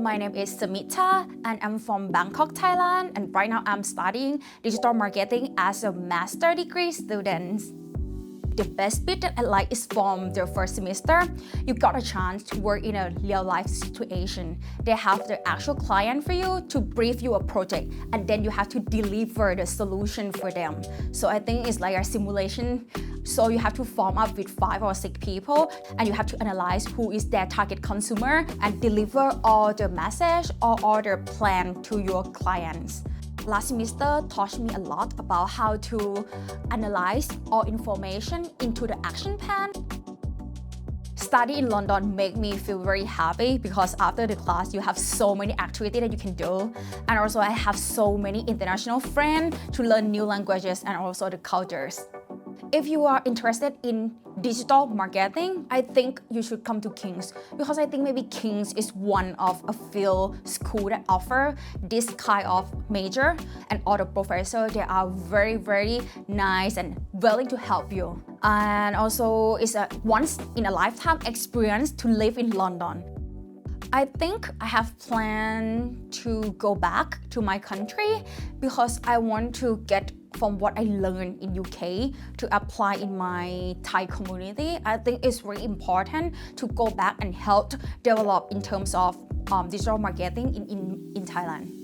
My name is Samita and I'm from Bangkok, Thailand, and right now I'm studying digital marketing as a master degree student. The best bit that I like is from the first semester, you got a chance to work in a real life situation. They have the actual client for you to brief you a project and then you have to deliver the solution for them. So I think it's like a simulation. So you have to form up with 5 or 6 people and you have to analyze who is their target consumer and deliver all the message or all the plan to your clients. Last semester taught me a lot about how to analyze all information into the action plan. Study in London made me feel very happy because after the class you have so many activities that you can do, and also I have so many international friends to learn new languages and also the cultures. If you are interested in digital marketing, I think you should come to King's because I think maybe King's is one of a few schools that offer this kind of major, and all the professors, they are very, very nice and willing to help you. And also it's a once in a lifetime experience to live in London. I think I have planned to go back to my country because I want to get from what I learned in UK to apply in my Thai community. I think it's very important to go back and help develop in terms of digital marketing in Thailand.